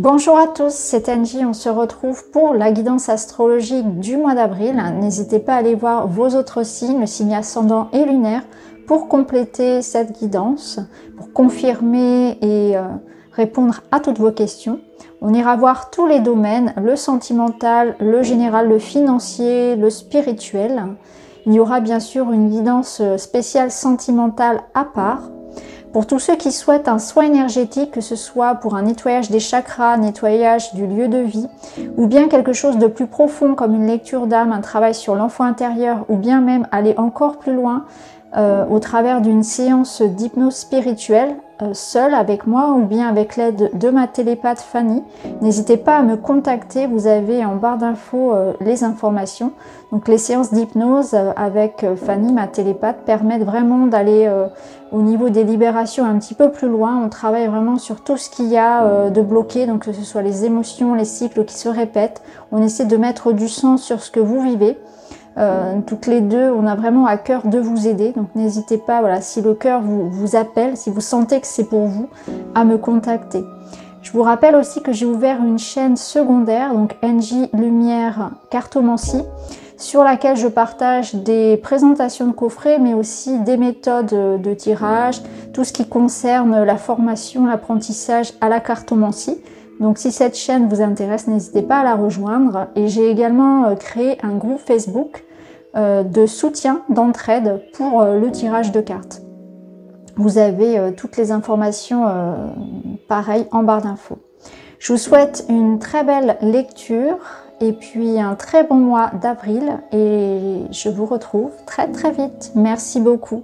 Bonjour à tous, c'est Angie, on se retrouve pour la guidance astrologique du mois d'avril. N'hésitez pas à aller voir vos autres signes, le signe ascendant et lunaire, pour compléter cette guidance, pour confirmer et répondre à toutes vos questions. On ira voir tous les domaines, le sentimental, le général, le financier, le spirituel. Il y aura bien sûr une guidance spéciale sentimentale à part. Pour tous ceux qui souhaitent un soin énergétique, que ce soit pour un nettoyage des chakras, nettoyage du lieu de vie, ou bien quelque chose de plus profond comme une lecture d'âme, un travail sur l'enfant intérieur, ou bien même aller encore plus loin au travers d'une séance d'hypnose spirituelle, seule avec moi ou bien avec l'aide de ma télépathe Fanny, n'hésitez pas à me contacter, vous avez en barre d'infos les informations. Donc les séances d'hypnose avec Fanny, ma télépathe, permettent vraiment d'aller au niveau des libérations un petit peu plus loin. On travaille vraiment sur tout ce qu'il y a de bloqué, donc que ce soit les émotions, les cycles qui se répètent. On essaie de mettre du sens sur ce que vous vivez. Toutes les deux, on a vraiment à cœur de vous aider, donc n'hésitez pas, voilà, si le cœur vous appelle, si vous sentez que c'est pour vous, à me contacter. Je vous rappelle aussi que j'ai ouvert une chaîne secondaire, donc NJ Lumière Cartomancie, sur laquelle je partage des présentations de coffrets, mais aussi des méthodes de tirage, tout ce qui concerne la formation, l'apprentissage à la cartomancie. Donc si cette chaîne vous intéresse, n'hésitez pas à la rejoindre. Et j'ai également créé un groupe Facebook de soutien, d'entraide pour le tirage de cartes. Vous avez toutes les informations pareil en barre d'infos. Je vous souhaite une très belle lecture et puis un très bon mois d'avril et je vous retrouve très vite. Merci beaucoup.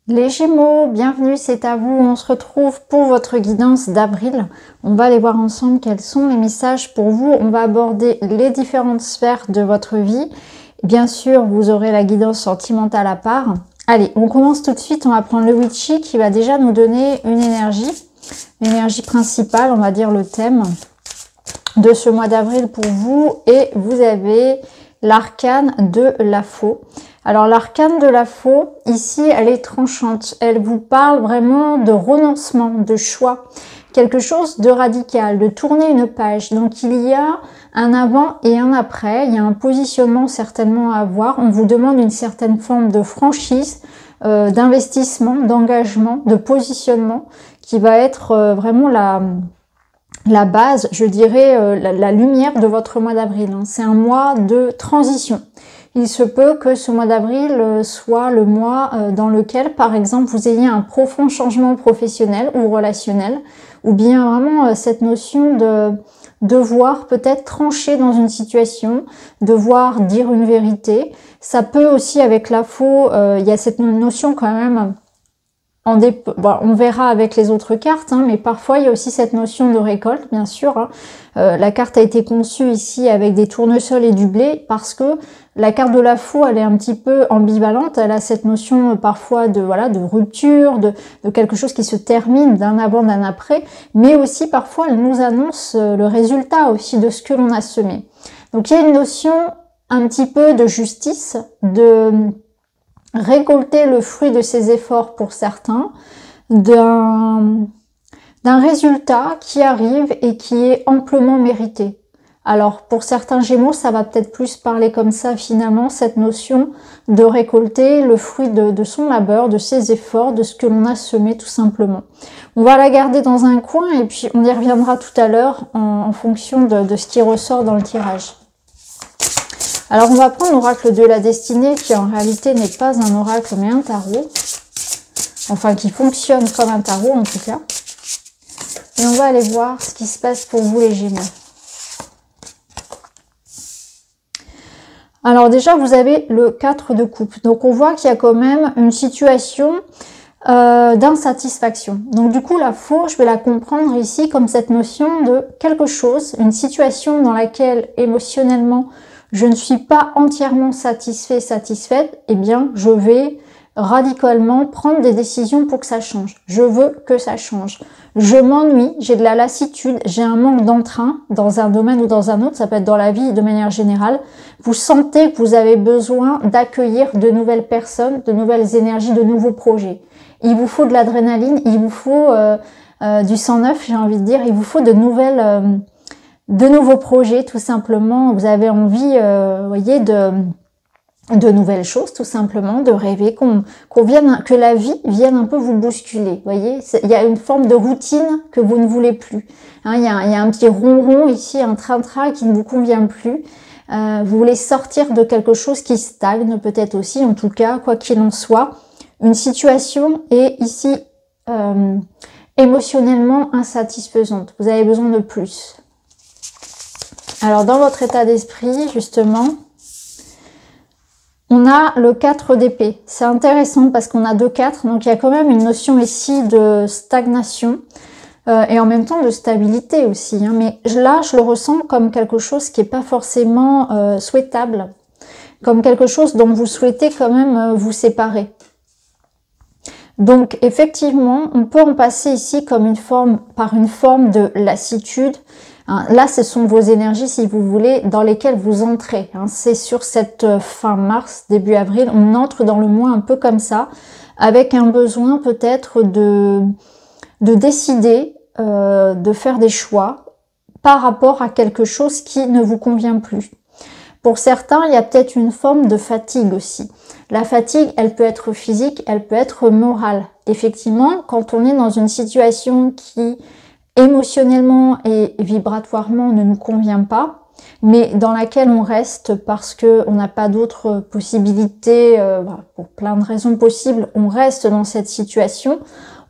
Les Gémeaux, bienvenue, c'est à vous. On se retrouve pour votre guidance d'avril. On va aller voir ensemble quels sont les messages pour vous. On va aborder les différentes sphères de votre vie. Bien sûr, vous aurez la guidance sentimentale à part. Allez, on commence tout de suite. On va prendre le Witchy qui va déjà nous donner une énergie principale, on va dire le thème de ce mois d'avril pour vous. Et vous avez l'arcane de la faux. Alors l'arcane de la faux, ici, elle est tranchante. Elle vous parle vraiment de renoncement, de choix. Quelque chose de radical, de tourner une page. Donc il y a un avant et un après. Il y a un positionnement certainement à avoir. On vous demande une certaine forme de franchise, d'investissement, d'engagement, de positionnement qui va être vraiment la base, je dirais, la lumière de votre mois d'avril. C'est un mois de transition. Il se peut que ce mois d'avril soit le mois dans lequel, par exemple, vous ayez un profond changement professionnel ou relationnel, ou bien vraiment cette notion de devoir peut-être trancher dans une situation, devoir dire une vérité. Ça peut aussi, avec la faux, il y a cette notion quand même, on verra avec les autres cartes, mais parfois il y a aussi cette notion de récolte, bien sûr. La carte a été conçue ici avec des tournesols et du blé parce que la carte de la faux, elle est un petit peu ambivalente. Elle a cette notion parfois de rupture, de quelque chose qui se termine, d'un avant, d'un après, mais aussi parfois elle nous annonce le résultat aussi de ce que l'on a semé. Donc il y a une notion un petit peu de justice, de récolter le fruit de ses efforts pour certains, d'un résultat qui arrive et qui est amplement mérité. Alors pour certains Gémeaux, ça va peut-être plus parler comme ça finalement, cette notion de récolter le fruit de son labeur, de ses efforts, de ce que l'on a semé tout simplement. On va la garder dans un coin et puis on y reviendra tout à l'heure en fonction de ce qui ressort dans le tirage. Alors on va prendre l'oracle de la destinée qui en réalité n'est pas un oracle mais un tarot. Enfin qui fonctionne comme un tarot en tout cas. Et on va aller voir ce qui se passe pour vous les Gémeaux. Alors déjà vous avez le 4 de coupe. Donc on voit qu'il y a quand même une situation d'insatisfaction. Donc du coup la faux, je vais la comprendre ici comme cette notion de quelque chose, une situation dans laquelle émotionnellement je ne suis pas entièrement satisfaite, eh bien je vais radicalement prendre des décisions pour que ça change. Je veux que ça change. Je m'ennuie, j'ai de la lassitude, j'ai un manque d'entrain dans un domaine ou dans un autre, ça peut être dans la vie de manière générale. Vous sentez que vous avez besoin d'accueillir de nouvelles personnes, de nouvelles énergies, de nouveaux projets. Il vous faut de l'adrénaline, il vous faut du sang neuf, j'ai envie de dire. Il vous faut de nouveaux projets, tout simplement. Vous avez envie, voyez, de nouvelles choses, tout simplement, de rêver, que la vie vienne un peu vous bousculer. Vous voyez, il y a une forme de routine que vous ne voulez plus. Hein, il y a un petit ronron ici, un train-train qui ne vous convient plus. Vous voulez sortir de quelque chose qui stagne, peut-être aussi, en tout cas, quoi qu'il en soit. Une situation est ici émotionnellement insatisfaisante. Vous avez besoin de plus. Alors, dans votre état d'esprit, justement, on a le 4 d'épée. C'est intéressant parce qu'on a 2-4, donc il y a quand même une notion ici de stagnation et en même temps de stabilité aussi. Hein. Mais là, je le ressens comme quelque chose qui n'est pas forcément souhaitable, comme quelque chose dont vous souhaitez quand même vous séparer. Donc effectivement, on peut en passer ici comme par une forme de lassitude. Là, ce sont vos énergies, si vous voulez, dans lesquelles vous entrez. C'est sur cette fin mars, début avril, on entre dans le mois un peu comme ça, avec un besoin peut-être de décider, de faire des choix par rapport à quelque chose qui ne vous convient plus. Pour certains, il y a peut-être une forme de fatigue aussi. La fatigue, elle peut être physique, elle peut être morale. Effectivement, quand on est dans une situation qui émotionnellement et vibratoirement ne nous convient pas, mais dans laquelle on reste parce que on n'a pas d'autres possibilités, pour plein de raisons possibles, on reste dans cette situation,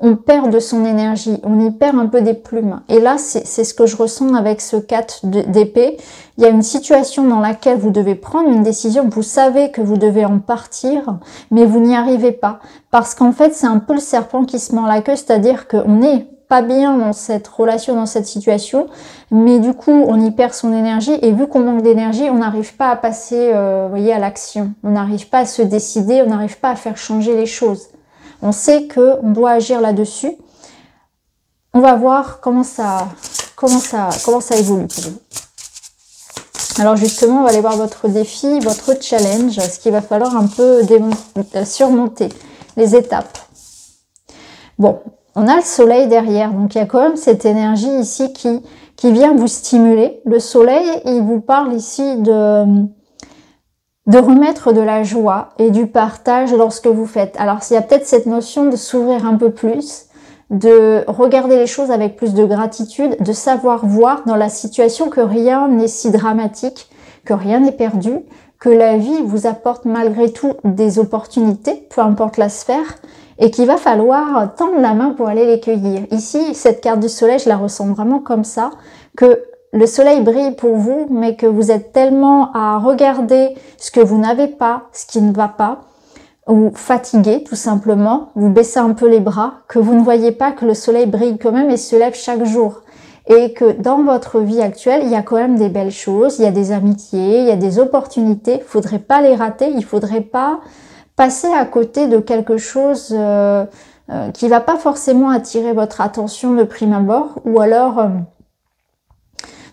on perd de son énergie, on y perd un peu des plumes. Et là, c'est ce que je ressens avec ce 4 d'épée. Il y a une situation dans laquelle vous devez prendre une décision, vous savez que vous devez en partir, mais vous n'y arrivez pas. Parce qu'en fait, c'est un peu le serpent qui se mord la queue, c'est-à-dire qu'on n'est pas bien dans cette relation, dans cette situation, mais du coup, on y perd son énergie, et vu qu'on manque d'énergie, on n'arrive pas à passer, voyez, à l'action. On n'arrive pas à se décider, on n'arrive pas à faire changer les choses. On sait qu'on doit agir là-dessus. On va voir comment ça évolue pour vous. Alors justement, on va aller voir votre défi, votre challenge, ce qu'il va falloir un peu surmonter, les étapes. Bon, on a le soleil derrière, donc il y a quand même cette énergie ici qui vient vous stimuler. Le soleil, il vous parle ici de remettre de la joie et du partage lorsque vous faites. Alors, il y a peut-être cette notion de s'ouvrir un peu plus, de regarder les choses avec plus de gratitude, de savoir voir dans la situation que rien n'est si dramatique, que rien n'est perdu, que la vie vous apporte malgré tout des opportunités, peu importe la sphère, et qu'il va falloir tendre la main pour aller les cueillir. Ici, cette carte du soleil, je la ressens vraiment comme ça, que le soleil brille pour vous, mais que vous êtes tellement à regarder ce que vous n'avez pas, ce qui ne va pas, ou fatigué tout simplement, vous baissez un peu les bras, que vous ne voyez pas que le soleil brille quand même et se lève chaque jour. Et que dans votre vie actuelle, il y a quand même des belles choses, il y a des amitiés, il y a des opportunités, il faudrait pas les rater, il faudrait pas passer à côté de quelque chose qui va pas forcément attirer votre attention de prime abord, ou alors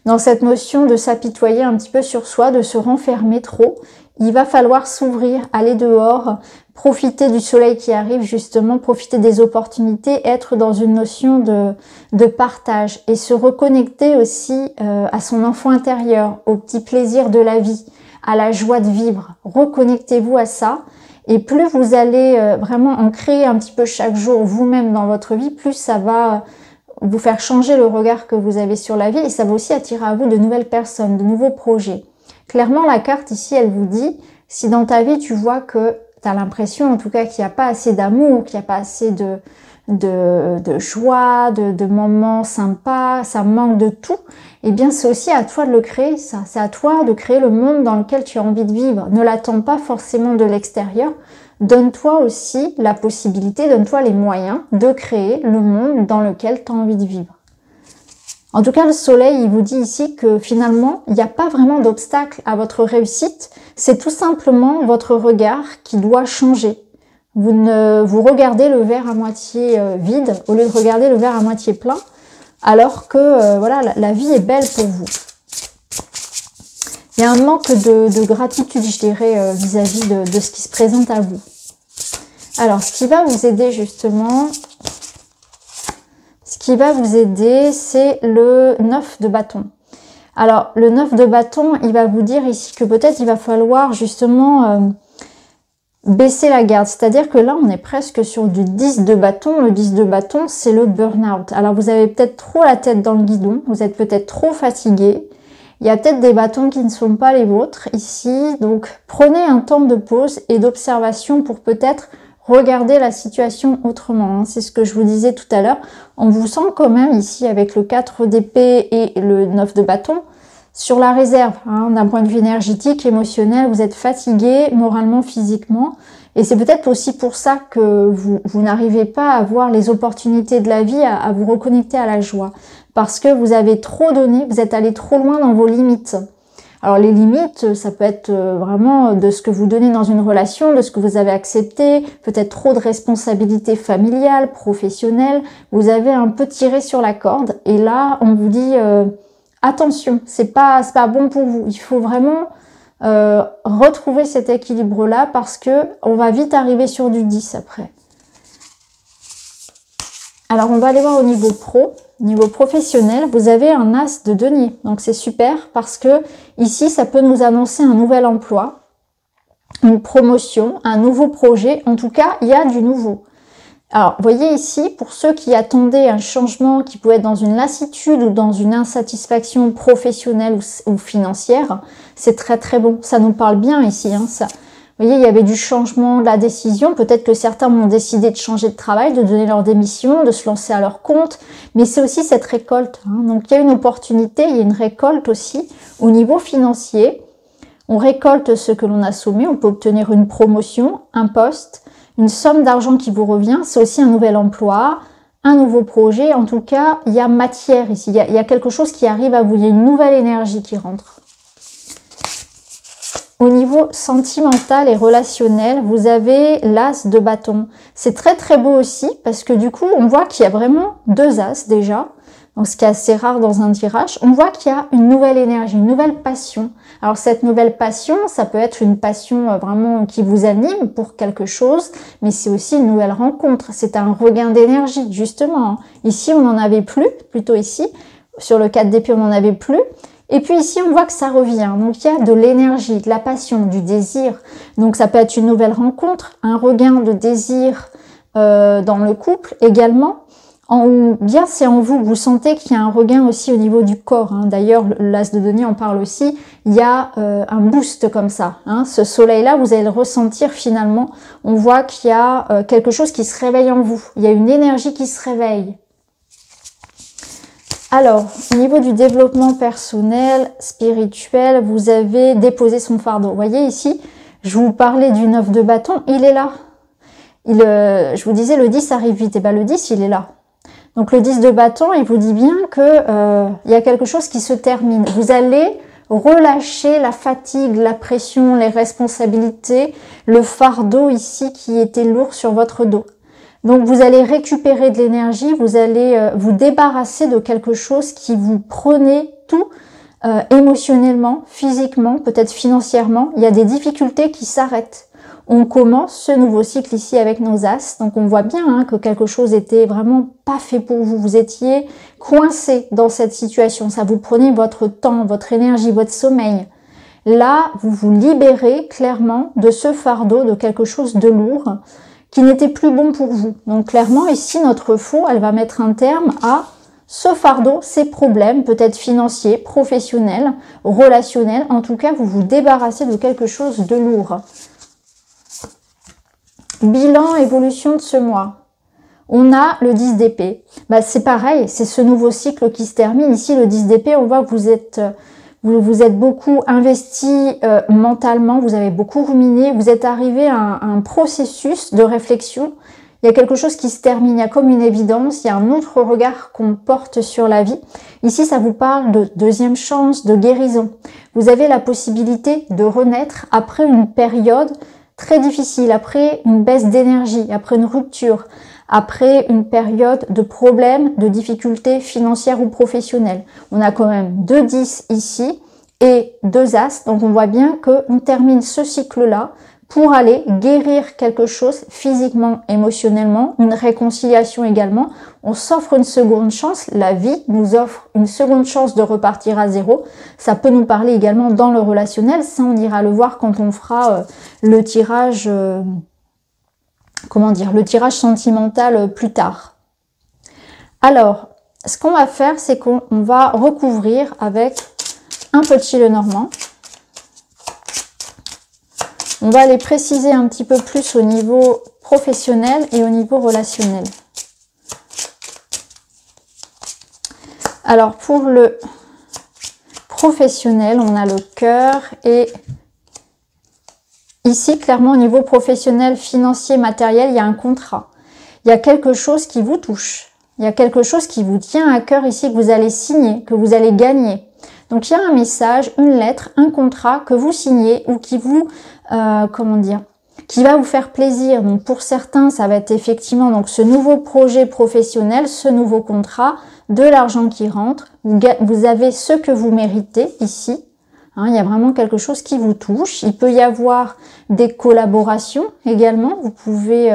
dans cette notion de s'apitoyer un petit peu sur soi, de se renfermer trop. Il va falloir s'ouvrir, aller dehors, profiter du soleil qui arrive justement, profiter des opportunités, être dans une notion de partage et se reconnecter aussi à son enfant intérieur, au petit plaisir de la vie, à la joie de vivre. Reconnectez-vous à ça. Et plus vous allez vraiment en créer un petit peu chaque jour vous-même dans votre vie, plus ça va vous faire changer le regard que vous avez sur la vie, et ça va aussi attirer à vous de nouvelles personnes, de nouveaux projets. Clairement, la carte ici, elle vous dit, si dans ta vie tu vois que tu as l'impression en tout cas qu'il n'y a pas assez d'amour, qu'il n'y a pas assez de joie, de moments sympas, ça manque de tout, eh bien c'est aussi à toi de le créer ça, c'est à toi de créer le monde dans lequel tu as envie de vivre. Ne l'attends pas forcément de l'extérieur, donne-toi aussi la possibilité, donne-toi les moyens de créer le monde dans lequel tu as envie de vivre. En tout cas, le soleil, il vous dit ici que finalement, il n'y a pas vraiment d'obstacle à votre réussite, c'est tout simplement votre regard qui doit changer. Vous regardez le verre à moitié vide au lieu de regarder le verre à moitié plein, alors que voilà, la vie est belle pour vous. Il y a un manque de gratitude, je dirais, vis-à-vis de ce qui se présente à vous. Alors, ce qui va vous aider justement, ce qui va vous aider, c'est le 9 de bâton. Alors, le 9 de bâton, il va vous dire ici que peut-être il va falloir justement baisser la garde. C'est-à-dire que là, on est presque sur du 10 de bâton. Le 10 de bâton, c'est le burn-out. Alors, vous avez peut-être trop la tête dans le guidon. Vous êtes peut-être trop fatigué. Il y a peut-être des bâtons qui ne sont pas les vôtres ici. Donc, prenez un temps de pause et d'observation pour peut-être regarder la situation autrement. C'est ce que je vous disais tout à l'heure. On vous sent quand même ici avec le 4 d'épée et le 9 de bâton sur la réserve. D'un point de vue énergétique, émotionnel, vous êtes fatigué moralement, physiquement. Et c'est peut-être aussi pour ça que vous n'arrivez pas à voir les opportunités de la vie, à vous reconnecter à la joie. Parce que vous avez trop donné, vous êtes allé trop loin dans vos limites. Alors les limites, ça peut être vraiment de ce que vous donnez dans une relation, de ce que vous avez accepté, peut-être trop de responsabilités familiales, professionnelles. Vous avez un peu tiré sur la corde et là, on vous dit attention, c'est pas bon pour vous. Il faut vraiment retrouver cet équilibre-là parce que on va vite arriver sur du 10 après. Alors on va aller voir au niveau pro. Niveau professionnel, vous avez un as de denier. Donc c'est super parce que ici, ça peut nous annoncer un nouvel emploi, une promotion, un nouveau projet. En tout cas, il y a du nouveau. Alors, vous voyez ici, pour ceux qui attendaient un changement qui pouvait être dans une lassitude ou dans une insatisfaction professionnelle ou financière, c'est très très bon. Ça nous parle bien ici, ça. Vous voyez, il y avait du changement de la décision. Peut-être que certains ont décidé de changer de travail, de donner leur démission, de se lancer à leur compte. Mais c'est aussi cette récolte. Donc, il y a une opportunité, il y a une récolte aussi au niveau financier. On récolte ce que l'on a semé. On peut obtenir une promotion, un poste, une somme d'argent qui vous revient. C'est aussi un nouvel emploi, un nouveau projet. En tout cas, il y a matière ici. Il y a quelque chose qui arrive à vous. Il y a une nouvelle énergie qui rentre. Au niveau sentimental et relationnel, vous avez l'as de bâton. C'est très très beau aussi parce que du coup, on voit qu'il y a vraiment deux as déjà. Donc ce qui est assez rare dans un tirage. On voit qu'il y a une nouvelle énergie, une nouvelle passion. Alors cette nouvelle passion, ça peut être une passion vraiment qui vous anime pour quelque chose, mais c'est aussi une nouvelle rencontre. C'est un regain d'énergie justement. Ici, on n'en avait plus, plutôt ici. Sur le 4 d'épée, on n'en avait plus. Et puis ici, on voit que ça revient. Donc, il y a de l'énergie, de la passion, du désir. Donc, ça peut être une nouvelle rencontre, un regain de désir dans le couple également. Bien, c'est en vous. Vous sentez qu'il y a un regain aussi au niveau du corps. D'ailleurs, l'as de denier en parle aussi. Il y a un boost comme ça. Ce soleil-là, vous allez le ressentir finalement. On voit qu'il y a quelque chose qui se réveille en vous. Il y a une énergie qui se réveille. Alors, au niveau du développement personnel, spirituel, vous avez déposé son fardeau. Vous voyez ici, je vous parlais du 9 de bâton, il est là. Je vous disais, le 10 arrive vite. Et bien, le 10, il est là. Donc, le 10 de bâton, il vous dit bien que il y a quelque chose qui se termine. Vous allez relâcher la fatigue, la pression, les responsabilités, le fardeau ici qui était lourd sur votre dos. Donc, vous allez récupérer de l'énergie, vous allez vous débarrasser de quelque chose qui vous prenait tout émotionnellement, physiquement, peut-être financièrement. Il y a des difficultés qui s'arrêtent. On commence ce nouveau cycle ici avec nos as. Donc, on voit bien que quelque chose était vraiment pas fait pour vous. Vous étiez coincé dans cette situation. Ça vous prenait votre temps, votre énergie, votre sommeil. Là, vous vous libérez clairement de ce fardeau, de quelque chose de lourd qui n'était plus bon pour vous. Donc clairement, ici, notre faux, elle va mettre un terme à ce fardeau, ces problèmes, peut-être financiers, professionnels, relationnels. En tout cas, vous vous débarrassez de quelque chose de lourd. Bilan, évolution de ce mois. On a le 10 d'épée. C'est pareil, c'est ce nouveau cycle qui se termine. Ici, le 10 d'épée, on voit que vous êtes beaucoup investi mentalement, vous avez beaucoup ruminé, vous êtes arrivé à un processus de réflexion. Il y a quelque chose qui se termine, il y a comme une évidence, il y a un autre regard qu'on porte sur la vie. Ici, ça vous parle de deuxième chance, de guérison. Vous avez la possibilité de renaître après une période très difficile, après une baisse d'énergie, après une rupture, après une période de problèmes, de difficultés financières ou professionnelles. On a quand même 2 10 ici et 2 as, donc on voit bien qu'on termine ce cycle-là pour aller guérir quelque chose physiquement, émotionnellement, une réconciliation également. On s'offre une seconde chance, la vie nous offre une seconde chance de repartir à zéro. Ça peut nous parler également dans le relationnel, ça on ira le voir quand on fera le tirage, le tirage sentimental plus tard. Alors, ce qu'on va faire, c'est qu'on va recouvrir avec un petit Lenormand. On va aller préciser un petit peu plus au niveau professionnel et au niveau relationnel. Alors pour le professionnel, on a le cœur et ici clairement au niveau professionnel, financier, matériel, il y a un contrat. Il y a quelque chose qui vous touche. Il y a quelque chose qui vous tient à cœur ici, que vous allez signer, que vous allez gagner. Donc il y a un message, une lettre, un contrat que vous signez ou qui vous, qui va vous faire plaisir. Donc pour certains, ça va être effectivement donc ce nouveau projet professionnel, ce nouveau contrat, de l'argent qui rentre. Vous avez ce que vous méritez ici. Il y a vraiment quelque chose qui vous touche. Il peut y avoir des collaborations également. Vous pouvez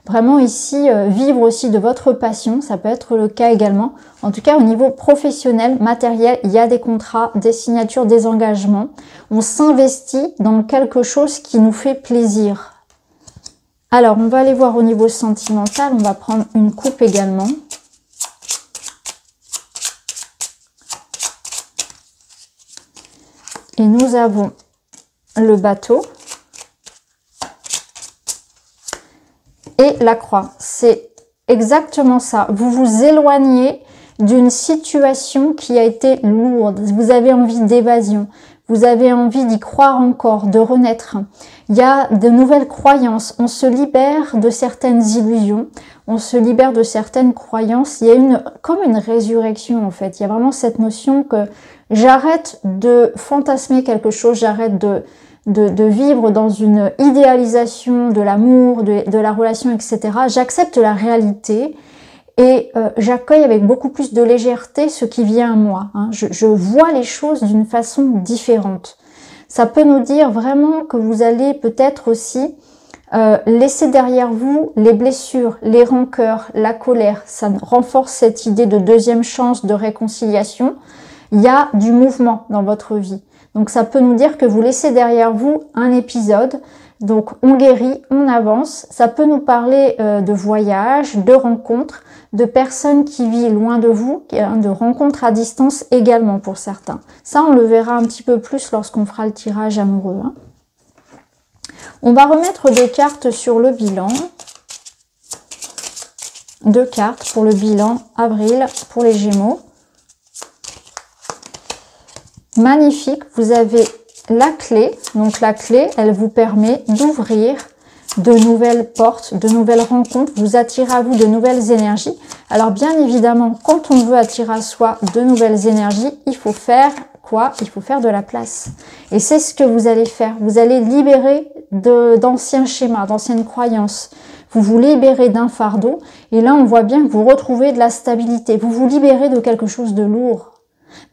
vraiment ici vivre aussi de votre passion. Ça peut être le cas également. En tout cas, au niveau professionnel, matériel, il y a des contrats, des signatures, des engagements. On s'investit dans quelque chose qui nous fait plaisir. Alors, on va aller voir au niveau sentimental. On va prendre une coupe également. Et nous avons le bateau et la croix. C'est exactement ça. Vous vous éloignez d'une situation qui a été lourde. Vous avez envie d'évasion. Vous avez envie d'y croire encore, de renaître. Il y a de nouvelles croyances. On se libère de certaines illusions. On se libère de certaines croyances. Il y a comme une résurrection en fait. Il y a vraiment cette notion que j'arrête de fantasmer quelque chose, j'arrête de vivre dans une idéalisation de l'amour, de la relation, etc. J'accepte la réalité et j'accueille avec beaucoup plus de légèreté ce qui vient à moi. Je vois les choses d'une façon différente. Ça peut nous dire vraiment que vous allez peut-être aussi laisser derrière vous les blessures, les rancœurs, la colère. Ça renforce cette idée de deuxième chance, de réconciliation. Il y a du mouvement dans votre vie. Donc ça peut nous dire que vous laissez derrière vous un épisode. Donc on guérit, on avance. Ça peut nous parler de voyages, de rencontres, de personnes qui vivent loin de vous, de rencontres à distance également pour certains. Ça on le verra un petit peu plus lorsqu'on fera le tirage amoureux. On va remettre des cartes sur le bilan. 2 cartes pour le bilan avril pour les Gémeaux. Magnifique, vous avez la clé. Donc la clé, elle vous permet d'ouvrir de nouvelles portes, de nouvelles rencontres. Vous attirez à vous de nouvelles énergies. Alors bien évidemment, quand on veut attirer à soi de nouvelles énergies, il faut faire quoi? Il faut faire de la place. Et c'est ce que vous allez faire. Vous allez libérer d'anciens schémas, d'anciennes croyances. Vous vous libérez d'un fardeau. Et là, on voit bien que vous retrouvez de la stabilité. Vous vous libérez de quelque chose de lourd.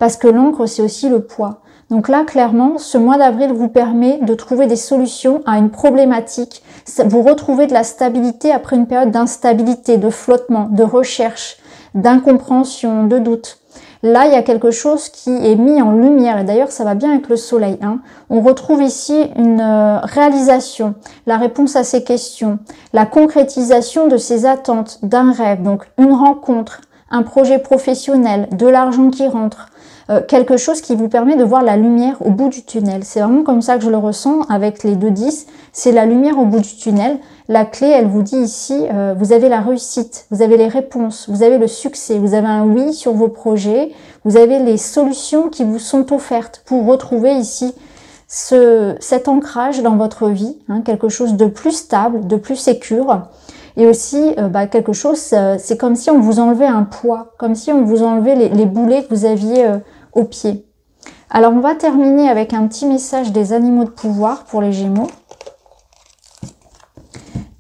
Parce que l'encre, c'est aussi le poids. Donc là, clairement, ce mois d'avril vous permet de trouver des solutions à une problématique. Vous retrouvez de la stabilité après une période d'instabilité, de flottement, de recherche, d'incompréhension, de doute. Là, il y a quelque chose qui est mis en lumière. Et d'ailleurs, ça va bien avec le soleil. On retrouve ici une réalisation, la réponse à ces questions, la concrétisation de ces attentes, d'un rêve. Donc, une rencontre, un projet professionnel, de l'argent qui rentre, quelque chose qui vous permet de voir la lumière au bout du tunnel. C'est vraiment comme ça que je le ressens avec les 2-10. C'est la lumière au bout du tunnel. La clé, elle vous dit ici, vous avez la réussite, vous avez les réponses, vous avez le succès, vous avez un oui sur vos projets, vous avez les solutions qui vous sont offertes pour retrouver ici cet ancrage dans votre vie, quelque chose de plus stable, de plus sécure. Et aussi, quelque chose, c'est comme si on vous enlevait un poids, comme si on vous enlevait les boulets que vous aviez au pied. Alors, on va terminer avec un petit message des animaux de pouvoir pour les Gémeaux.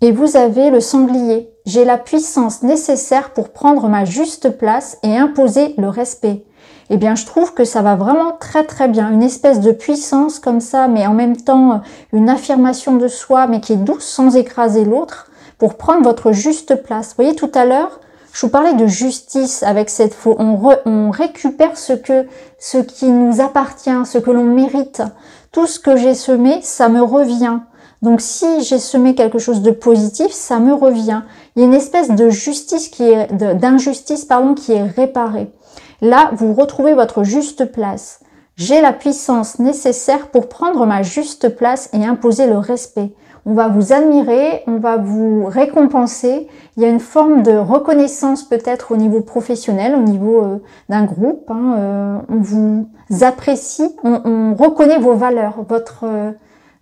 Et vous avez le sanglier. J'ai la puissance nécessaire pour prendre ma juste place et imposer le respect. eh bien je trouve que ça va vraiment très très bien. Une espèce de puissance comme ça, mais en même temps une affirmation de soi, mais qui est douce sans écraser l'autre, pour prendre votre juste place. Vous voyez, tout à l'heure, je vous parlais de justice avec cette faux. On récupère ce qui nous appartient, ce que l'on mérite. Tout ce que j'ai semé, ça me revient. Donc si j'ai semé quelque chose de positif, ça me revient. Il y a une espèce de justice d'injustice qui est réparée. Là, vous retrouvez votre juste place. J'ai la puissance nécessaire pour prendre ma juste place et imposer le respect. On va vous admirer, on va vous récompenser. Il y a une forme de reconnaissance peut-être au niveau professionnel, au niveau d'un groupe. On vous apprécie, on reconnaît vos valeurs,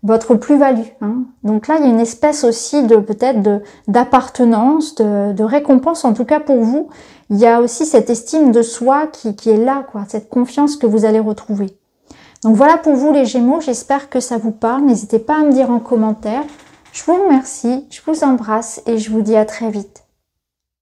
votre plus-value. Donc là, il y a une espèce aussi de peut-être d'appartenance, de récompense, en tout cas pour vous. Il y a aussi cette estime de soi qui est là, quoi, cette confiance que vous allez retrouver. Donc voilà pour vous les Gémeaux, j'espère que ça vous parle. N'hésitez pas à me dire en commentaire. Je vous remercie, je vous embrasse et je vous dis à très vite.